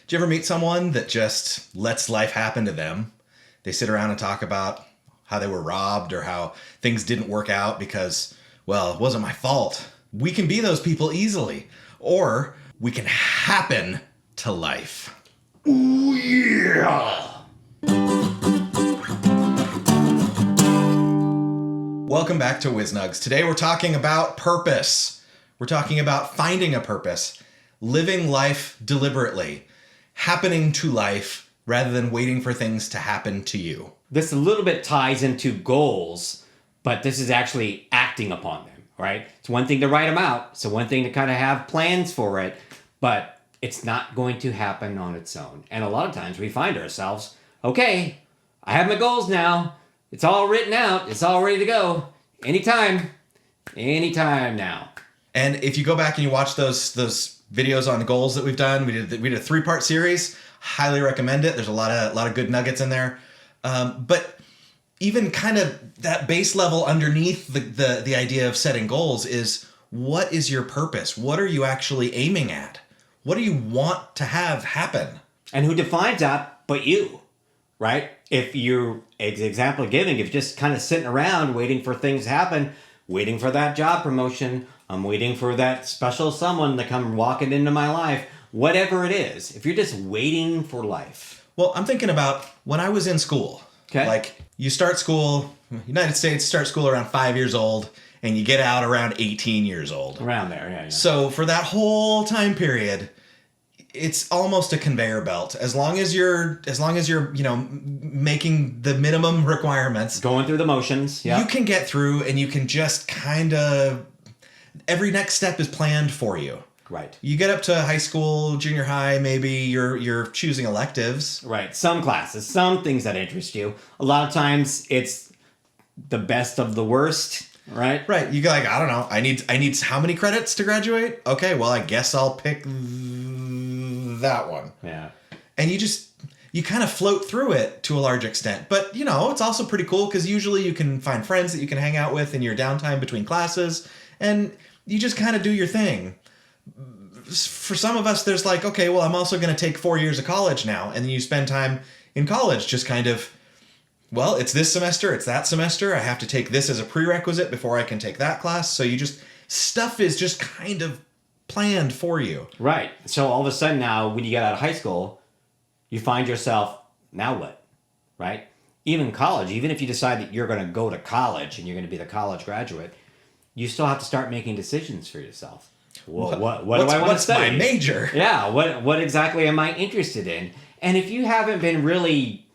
Do you ever meet someone that just lets life happen to them? They sit around and talk about how they were robbed or how things didn't work out because, well, it wasn't my fault. We can be those people easily. Or we can happen to life. Ooh, yeah! Welcome back to WizNugs. Today we're talking about purpose. We're talking about finding a purpose, living life deliberately, happening to life rather than waiting for things to happen to you. This a little bit ties into goals, but this is actually acting upon them, right? It's one thing to write them out. It's one thing to kind of have plans for it, but it's not going to happen on its own. And a lot of times we find ourselves, okay, I have my goals now. It's all written out. It's all ready to go. Anytime now. And if you go back and you watch those videos on goals that we've done, we did a 3-part series. Highly recommend it. There's a lot of good nuggets in there. But even kind of that base level underneath the idea of setting goals is, what is your purpose? What are you actually aiming at? What do you want to have happen? And who defines that but you, right? If you're, example giving, if you're just kind of sitting around waiting for things to happen, waiting for that job promotion, I'm waiting for that special someone to come walking into my life, whatever it is, if you're just waiting for life. Well, I'm thinking about when I was in school. Okay. Like, you start school, United States, start school around 5 years old, and you get out around 18 years old. Around there, yeah. So for that whole time period, it's almost a conveyor belt. As long as you're, making the minimum requirements, Going through the motions, yeah. you can get through, and you can just kind of, every next step is planned for you. Right. You get up to high school, junior high, maybe you're choosing electives. Right. Some classes, some things that interest you. A lot of times it's the best of the worst, right? Right. You go like, I don't know. I need how many credits to graduate? Okay, well, I guess I'll pick that one. Yeah. And you kind of float through it to a large extent. But, it's also pretty cool because usually you can find friends that you can hang out with in your downtime between classes, and you just kind of do your thing. For some of us, there's like, okay, well, I'm also going to take 4 years of college now. And then you spend time in college just kind of, well, it's this semester, it's that semester. I have to take this as a prerequisite before I can take that class. So stuff is just kind of planned for you. Right. So all of a sudden now, when you get out of high school, you find yourself, now what? Right? Even college, even if you decide that you're going to go to college and you're going to be the college graduate, you still have to start making decisions for yourself. What do I want to study? What's my major? Yeah, what exactly am I interested in? And if you haven't been really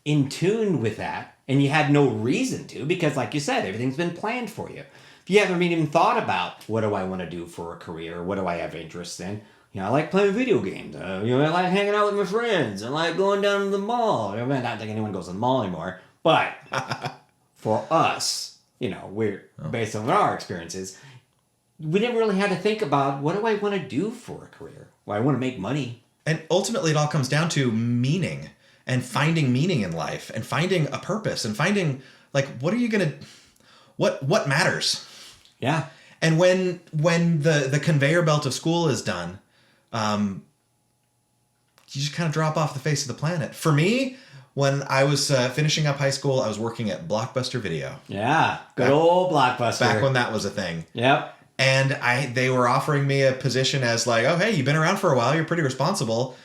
in tune with that, and you had no reason to, because like you said, everything's been planned for you. If you haven't even thought about, what do I want to do for a career? What do I have interest in? I like playing video games. I like hanging out with my friends. I like going down to the mall. I mean, not think anyone goes to the mall anymore. But for us, we're based on our experiences, we never really had to think about, what do I want to do for a career? Well, I want to make money. And ultimately, it all comes down to meaning and finding meaning in life and finding a purpose and finding, like, what are you going to, what matters? Yeah. And when the conveyor belt of school is done, you just kind of drop off the face of the planet. For me, when I was finishing up high school, I was working at Blockbuster Video. Yeah. Good old Blockbuster. Back when that was a thing. Yep. And they were offering me a position as like, oh, hey, you've been around for a while. You're pretty responsible.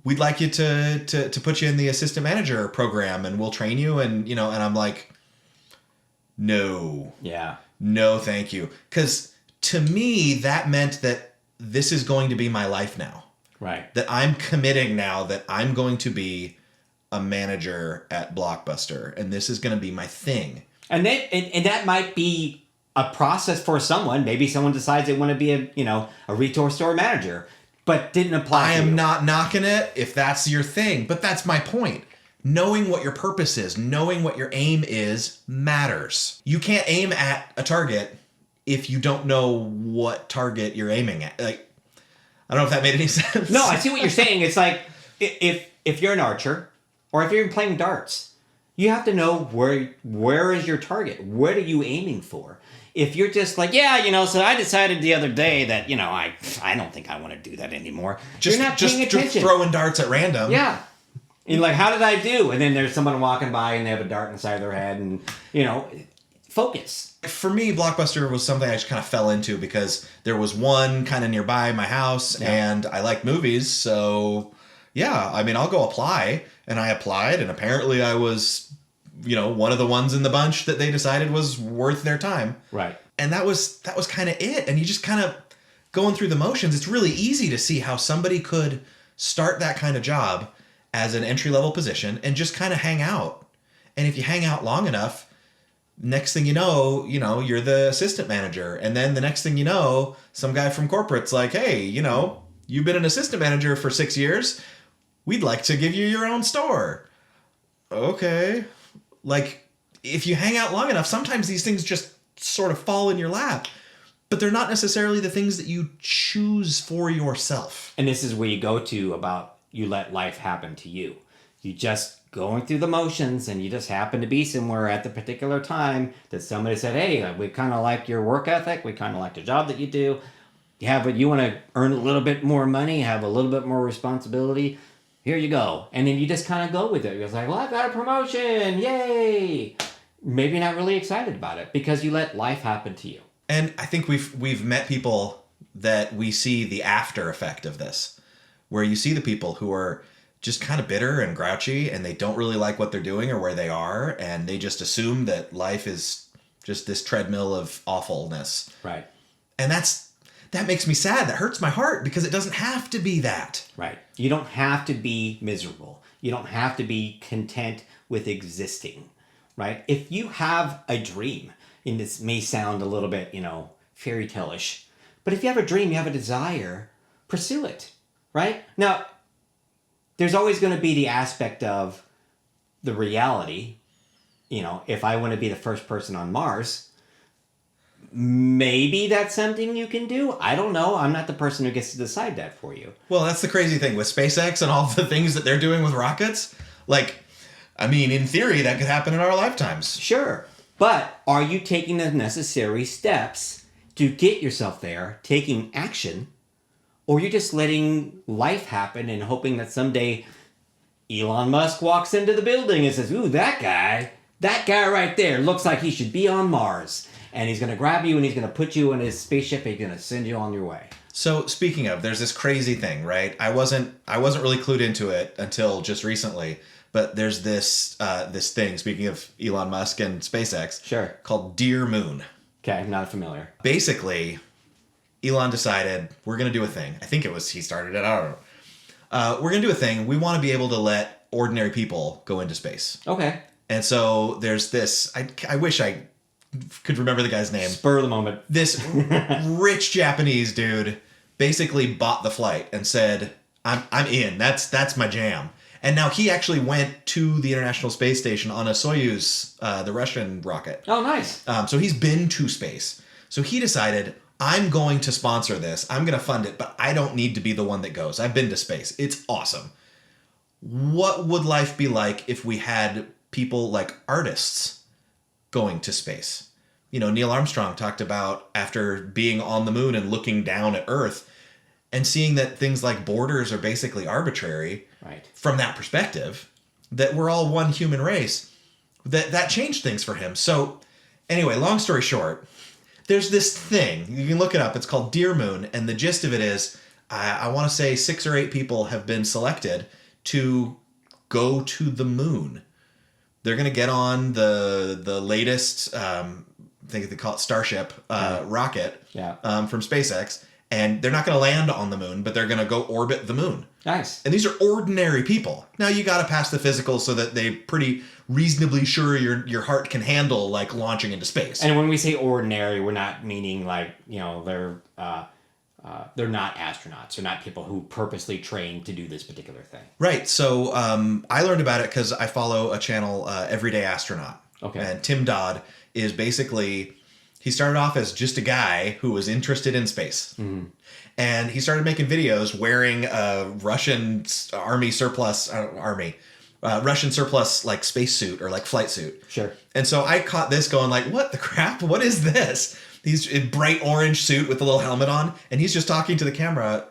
We'd like you to put you in the assistant manager program, and we'll train you. And, and I'm like, no. Yeah. No, thank you. Because to me, that meant that this is going to be my life now. Right. That I'm committing now that I'm going to be a manager at Blockbuster, and this is going to be my thing. And that might be a process for someone. Maybe someone decides they want to be a retail store manager, but didn't apply. I am not knocking it if that's your thing, but that's my point. Knowing what your purpose is, knowing what your aim is, matters. You can't aim at a target if you don't know what target you're aiming at. Like, I don't know if that made any sense. No, I see what you're saying. It's like if you're an archer, or if you're playing darts, You have to know where is your target? What are you aiming for? If you're just like, so I decided the other day that, I don't think I want to do that anymore. You're not paying attention. Just throwing darts at random. Yeah. And you're like, how did I do? And then there's someone walking by and they have a dart inside their head and, focus. For me, Blockbuster was something I just kind of fell into because there was one kind of nearby my house and I like movies. So, I'll go apply. And I applied and apparently I was, one of the ones in the bunch that they decided was worth their time. Right. And that was kind of it. And you just kind of going through the motions. It's really easy to see how somebody could start that kind of job as an entry-level position and just kind of hang out. And if you hang out long enough, next thing you know, you're the assistant manager. And then the next thing you know, some guy from corporate's like, hey, you've been an assistant manager for 6 years. We'd like to give you your own store. Okay. Like, if you hang out long enough, sometimes these things just sort of fall in your lap. But they're not necessarily the things that you choose for yourself. And this is where you go to about you let life happen to you. You just going through the motions and you just happen to be somewhere at the particular time that somebody said, hey, we kind of like your work ethic. We kind of like the job that you do. You want to earn a little bit more money, have a little bit more responsibility. Here you go. And then you just kind of go with it. You're like, well, I got a promotion. Yay. Maybe not really excited about it because you let life happen to you. And I think we've met people that we see the after effect of this, where you see the people who are just kind of bitter and grouchy and they don't really like what they're doing or where they are. And they just assume that life is just this treadmill of awfulness. Right. And that makes me sad. That hurts my heart because it doesn't have to be that. Right. You don't have to be miserable. You don't have to be content with existing, right? If you have a dream, and this may sound a little bit, fairy tale-ish, but if you have a dream, you have a desire, pursue it, right? Now, there's always going to be the aspect of the reality. If I want to be the first person on Mars, maybe that's something you can do. I don't know. I'm not the person who gets to decide that for you. Well, that's the crazy thing with SpaceX and all the things that they're doing with rockets. In theory, that could happen in our lifetimes. Sure. But are you taking the necessary steps to get yourself there, taking action, or you're just letting life happen and hoping that someday Elon Musk walks into the building and says, ooh, that guy right there looks like he should be on Mars. And he's going to grab you and he's going to put you in his spaceship and he's going to send you on your way. So speaking of, there's this crazy thing, right? I wasn't really clued into it until just recently, but there's this thing, speaking of Elon Musk and SpaceX, sure, called Dear Moon. Okay, I'm not familiar. Basically, Elon decided we're going to do a thing. I think he started it, I don't know. We're going to do a thing. We want to be able to let ordinary people go into space. Okay. And so there's this, I wish I could remember the guy's name. Spur of the moment. This rich Japanese dude basically bought the flight and said, I'm in. That's my jam. And now he actually went to the International Space Station on a Soyuz, the Russian rocket. Oh, nice. So he's been to space. So he decided, I'm going to sponsor this. I'm going to fund it, but I don't need to be the one that goes. I've been to space. It's awesome. What would life be like if we had people like artists going to space? Neil Armstrong talked about after being on the moon and looking down at Earth and seeing that things like borders are basically arbitrary. Right. From that perspective, that we're all one human race, that changed things for him. So anyway, long story short, there's this thing, you can look it up, it's called Dear Moon, and the gist of it is, I want to say 6 or 8 people have been selected to go to the moon. They're going to get on the latest, I think they call it Starship rocket from SpaceX, and they're not going to land on the moon, but they're going to go orbit the moon. Nice. And these are ordinary people. Now you got to pass the physical so that they're pretty reasonably sure your heart can handle launching into space. And when we say ordinary, we're not meaning they're not astronauts. They're not people who purposely train to do this particular thing. Right. So I learned about it because I follow a channel, Everyday Astronaut. Okay. And Tim Dodd is basically, he started off as just a guy who was interested in space. Mm-hmm. And he started making videos wearing a Russian army surplus, Russian surplus like spacesuit or like flight suit. Sure. And so I caught this going like, what the crap? What is this? He's in bright orange suit with a little helmet on, and he's just talking to the camera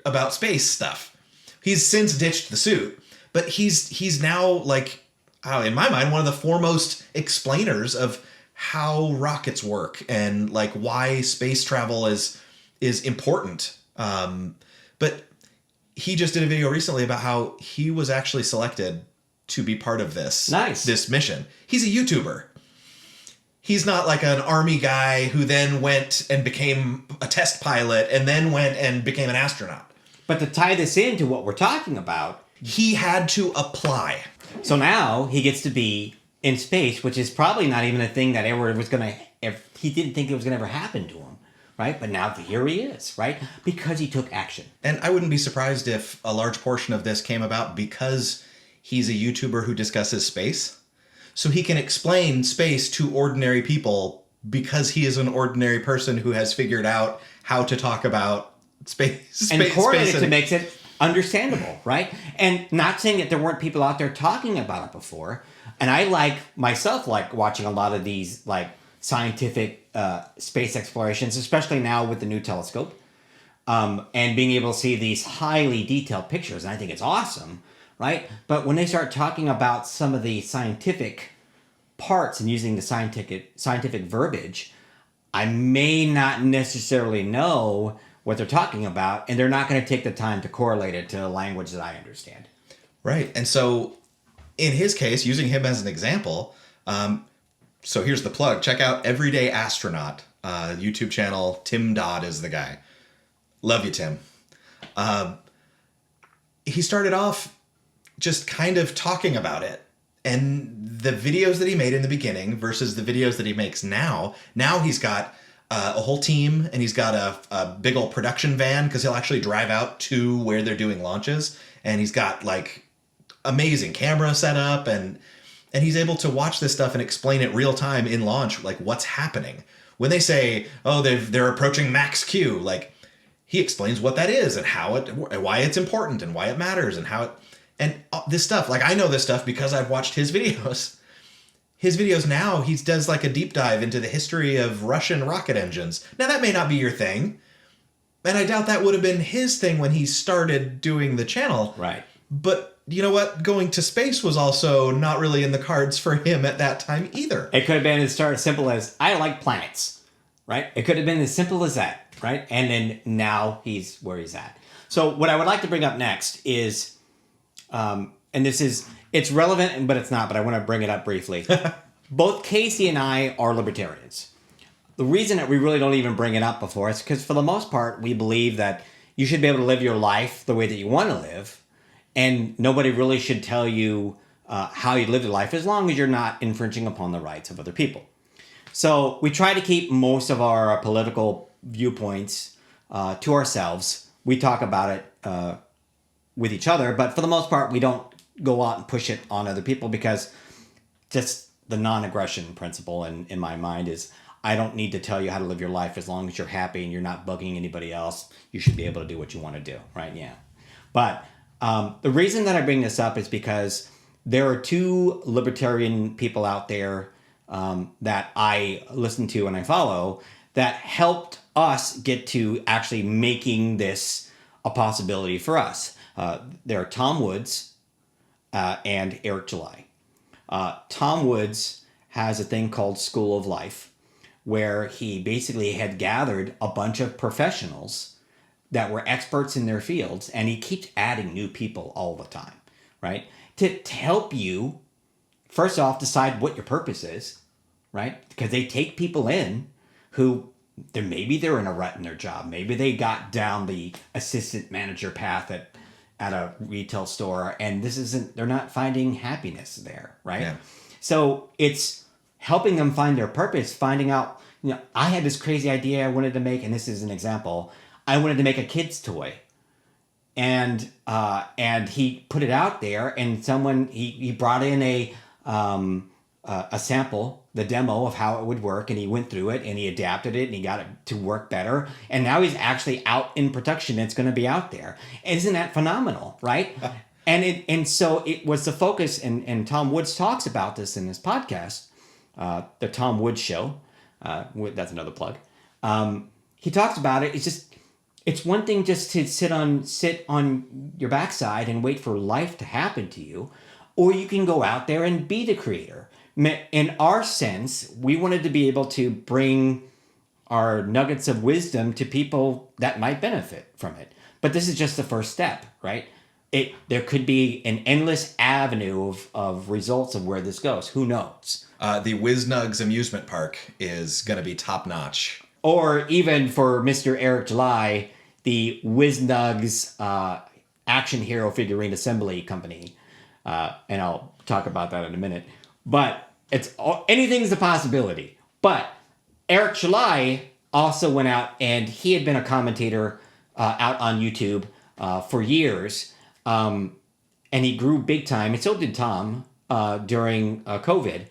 about space stuff. He's since ditched the suit, but he's now like, in my mind, one of the foremost explainers of how rockets work and like why space travel is important. But he just did a video recently about how he was actually selected to be part of this mission. He's a YouTuber. He's not like an army guy who then went and became a test pilot and then went and became an astronaut. But to tie this into what we're talking about, he had to apply. So now he gets to be in space, which is probably not even a thing that ever was going to, he didn't think it was going to ever happen to him, right? But now here he is, right? Because he took action. And I wouldn't be surprised if a large portion of this came about because he's a YouTuber who discusses space. So he can explain space to ordinary people because he is an ordinary person who has figured out how to talk about space. And correlate it to makes it understandable, right? And not saying that there weren't people out there talking about it before. And I like watching a lot of these like scientific space explorations, especially now with the new telescope, and being able to see these highly detailed pictures. And I think it's awesome, right? But when they start talking about some of the scientific parts and using the scientific verbiage, I may not necessarily know what they're talking about, and they're not going to take the time to correlate it to a language that I understand. Right. And so in his case, using him as an example, so here's the plug. Check out Everyday Astronaut, YouTube channel. Tim Dodd is the guy. Love you, Tim. He started off just kind of talking about it. And the videos that he made in the beginning versus the videos that he makes now he's got a whole team, and he's got a big old production van because he'll actually drive out to where they're doing launches. And he's got like amazing camera setup, and he's able to watch this stuff and explain it real time in launch, like what's happening. When they say, oh, they're approaching max Q, like he explains what that is and why it's important and why it matters and how it, and this stuff, like I know this stuff because I've watched his videos. His videos now, he does like a deep dive into the history of Russian rocket engines. Now that may not be your thing, and I doubt that would have been his thing when he started doing the channel. Right. But you know what? Going to space was also not really in the cards for him at that time either. It could have been as simple as, I like planets, right? It could have been as simple as that, right? And then now he's where he's at. So what I would like to bring up next is, and it's relevant, but it's not, but I want to bring it up briefly. Both Casey and I are libertarians. The reason that we really don't even bring it up before is because for the most part, we believe that you should be able to live your life the way that you want to live. And nobody really should tell you how you live your life as long as you're not infringing upon the rights of other people. So we try to keep most of our political viewpoints to ourselves. We talk about it with each other, but for the most part, we don't go out and push it on other people because just the non-aggression principle in my mind is I don't need to tell you how to live your life as long as you're happy and you're not bugging anybody else. You should be able to do what you want to do, right? Yeah. But the reason that I bring this up is because there are two libertarian people out there that I listen to and I follow that helped us get to actually making this a possibility for us. There are Tom Woods and Eric July. Tom Woods has a thing called School of Life, where he basically had gathered a bunch of professionals that were experts in their fields, and he keeps adding new people all the time, right? To help you, first off, decide what your purpose is, right? Because they take people in who maybe they're in a rut in their job. Maybe they got down the assistant manager path at a retail store, and they're not finding happiness there, right? Yeah. So it's helping them find their purpose, finding out, I had this crazy idea I wanted to make, and this is an example. I wanted to make a kid's toy. And he put it out there, and he brought in a sample, the demo of how it would work, and he went through it and he adapted it and he got it to work better. And now he's actually out in production. It's going to be out there. Isn't that phenomenal, right? And so it was the focus, and Tom Woods talks about this in his podcast, the Tom Woods Show. That's another plug. He talks about it. It's one thing just to sit on your backside and wait for life to happen to you, or you can go out there and be the creator. In our sense, we wanted to be able to bring our nuggets of wisdom to people that might benefit from it. But this is just the first step, right? There could be an endless avenue of results of where this goes. Who knows? The WizNugs amusement park is going to be top notch. Or even for Mr. Eric July, the WizNugs action hero figurine assembly company. And I'll talk about that in a minute. But anything's a possibility. But Eric July also went out, and he had been a commentator out on YouTube for years. And he grew big time, and so did Tom during COVID.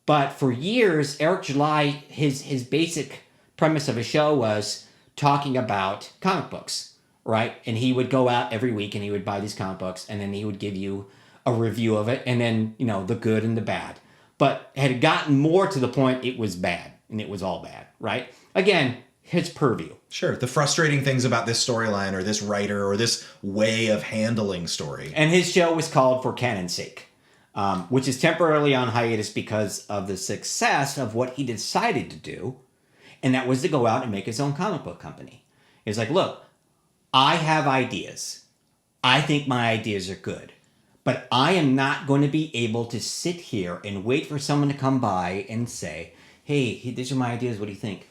But for years, Eric July, his basic premise of his show was talking about comic books, right? And he would go out every week and he would buy these comic books, and then he would give you a review of it, and then, the good and the bad. But had gotten more to the point it was bad, and it was all bad, right? Again, his purview. Sure, the frustrating things about this storyline or this writer or this way of handling story. And his show was called For Canon's Sake, which is temporarily on hiatus because of the success of what he decided to do, and that was to go out and make his own comic book company. He's like, look, I have ideas. I think my ideas are good. But I am not going to be able to sit here and wait for someone to come by and say, hey, these are my ideas. What do you think?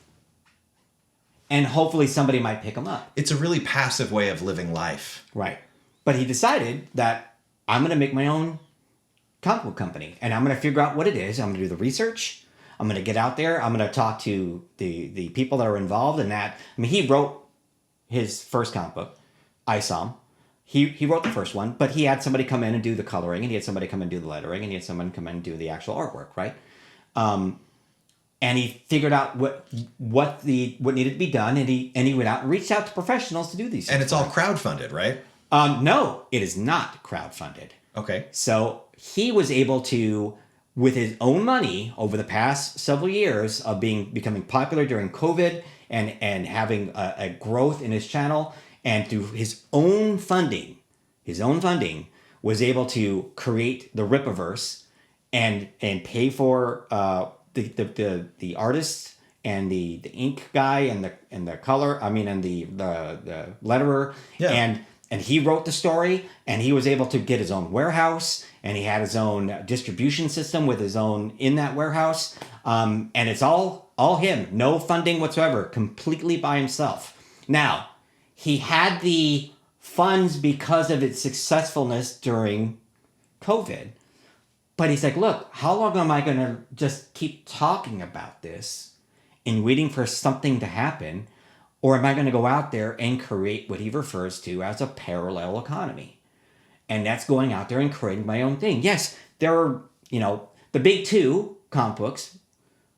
And hopefully somebody might pick them up. It's a really passive way of living life. Right. But he decided that I'm going to make my own comic book company. And I'm going to figure out what it is. I'm going to do the research. I'm going to get out there. I'm going to talk to the people that are involved in that. I mean, he wrote his first comic book. I saw him. He wrote the first one, but he had somebody come in and do the coloring, and he had somebody come in and do the lettering, and he had someone come in and do the actual artwork, right? And he figured out what needed to be done, and he went out and reached out to professionals to do these things. And it's all crowdfunded, right? No, it is not crowdfunded. Okay. So he was able to, with his own money over the past several years of becoming popular during COVID and having a growth in his channel, and through his own funding, was able to create the Rippaverse and pay for the artists and the ink guy and the color. I mean, and the letterer. Yeah. And he wrote the story, and he was able to get his own warehouse, and he had his own distribution system with his own in that warehouse. And it's all him, no funding whatsoever, completely by himself. Now, he had the funds because of its successfulness during COVID. But he's like, look, how long am I going to just keep talking about this and waiting for something to happen? Or am I going to go out there and create what he refers to as a parallel economy? And that's going out there and creating my own thing. Yes, there are, the big two comic books,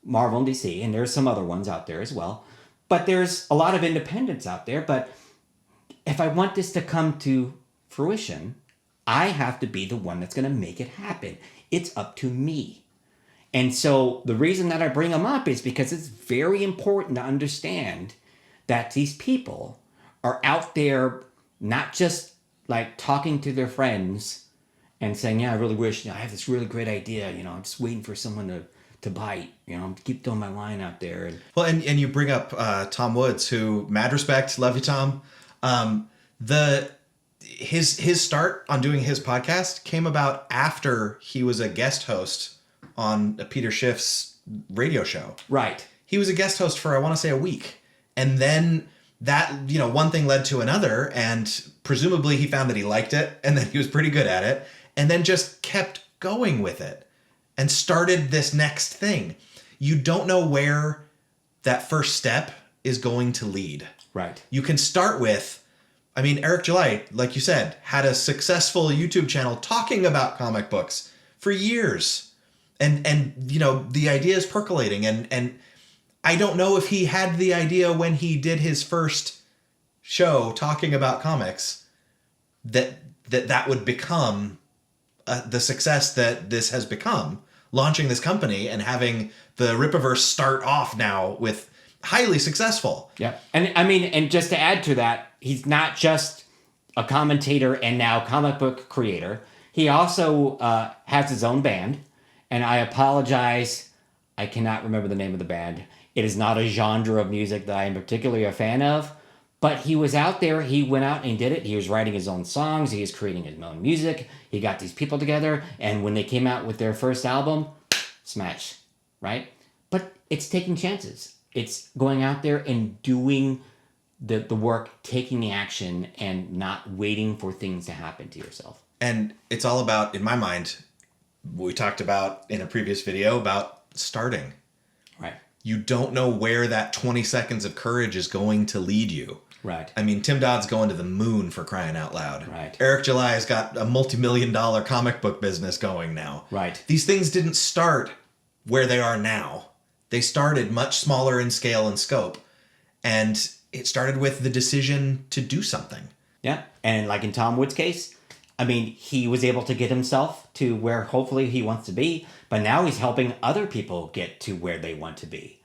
Marvel and DC, and there's some other ones out there as well. But there's a lot of independents out there. But if I want this to come to fruition, I have to be the one that's going to make it happen. It's up to me. And so the reason that I bring them up is because it's very important to understand that these people are out there not just like talking to their friends and saying, yeah, I really wish, I have this really great idea, I'm just waiting for someone to bite, keep throwing my line out there. Well, and you bring up Tom Woods, who, mad respect, love you, Tom. His start on doing his podcast came about after he was a guest host on Peter Schiff's radio show. Right. He was a guest host for, I want to say, a week. And then that, one thing led to another, and presumably he found that he liked it and that he was pretty good at it, and then just kept going with it and started this next thing. You don't know where that first step is going to lead. Right. You can start with, Eric July, like you said, had a successful YouTube channel talking about comic books for years. And the idea is percolating. And I don't know if he had the idea when he did his first show talking about comics that that would become the success that this has become, launching this company and having the Rippaverse start off now with highly successful. Yeah. And I mean, and just to add to that, he's not just a commentator and now comic book creator. He also has his own band. And I apologize, I cannot remember the name of the band. It is not a genre of music that I am particularly a fan of. But he was out there, he went out and did it. He was writing his own songs, he was creating his own music. He got these people together, and when they came out with their first album, smash, right? But it's taking chances. It's going out there and doing the work, taking the action, and not waiting for things to happen to yourself. And it's all about, in my mind, we talked about in a previous video about starting. Right. You don't know where that 20 seconds of courage is going to lead you. Right. I mean, Tim Dodd's going to the moon, for crying out loud. Right. Eric July's got a multi-million-dollar comic book business going now. Right. These things didn't start where they are now. They started much smaller in scale and scope. And it started with the decision to do something. Yeah. And like in Tom Wood's case, I mean, he was able to get himself to where hopefully he wants to be, but now he's helping other people get to where they want to be.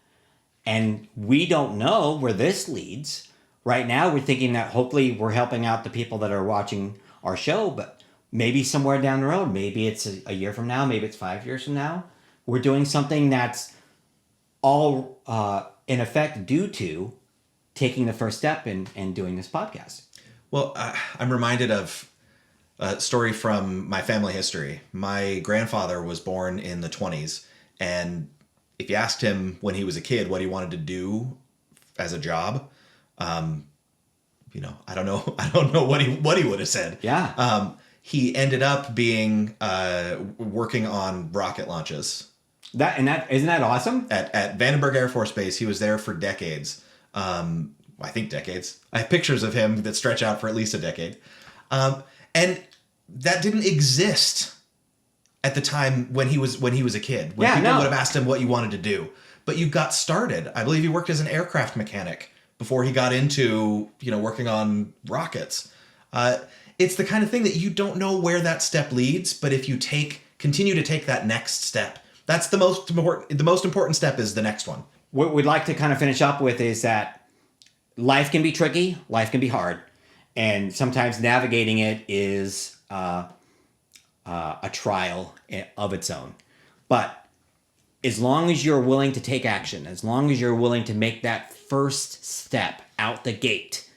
And we don't know where this leads. Right now, we're thinking that hopefully we're helping out the people that are watching our show, but maybe somewhere down the road, maybe it's a year from now, maybe it's 5 years from now, we're doing something that's all in effect due to taking the first step and doing this podcast. Well, I'm reminded of a story from my family history. My grandfather was born in the 20s, and if you asked him when he was a kid what he wanted to do as a job, I don't know what he would have said. Yeah. He ended up being working on rocket launches. Isn't that awesome? At Vandenberg Air Force Base. He was there for decades. I think decades. I have pictures of him that stretch out for at least a decade. And that didn't exist at the time when he was a kid. When people would have asked him what you wanted to do. But you got started. I believe he worked as an aircraft mechanic before he got into, working on rockets. It's the kind of thing that you don't know where that step leads, but if you continue to take that next step, that's the most important. The most important step is the next one. What we'd like to kind of finish up with is that life can be tricky, life can be hard, and sometimes navigating it is a trial of its own. But as long as you're willing to take action, as long as you're willing to make that first step out the gate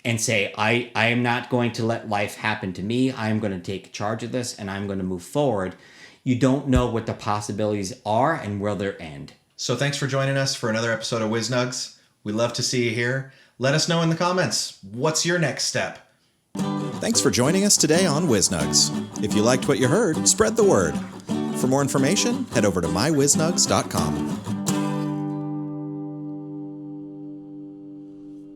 and say, I am not going to let life happen to me. I'm going to take charge of this and I'm going to move forward. You don't know what the possibilities are and where they'll end. So thanks for joining us for another episode of WizNugs. We love to see you here. Let us know in the comments, what's your next step? Thanks for joining us today on WizNugs. If you liked what you heard, spread the word. For more information, head over to mywiznugs.com.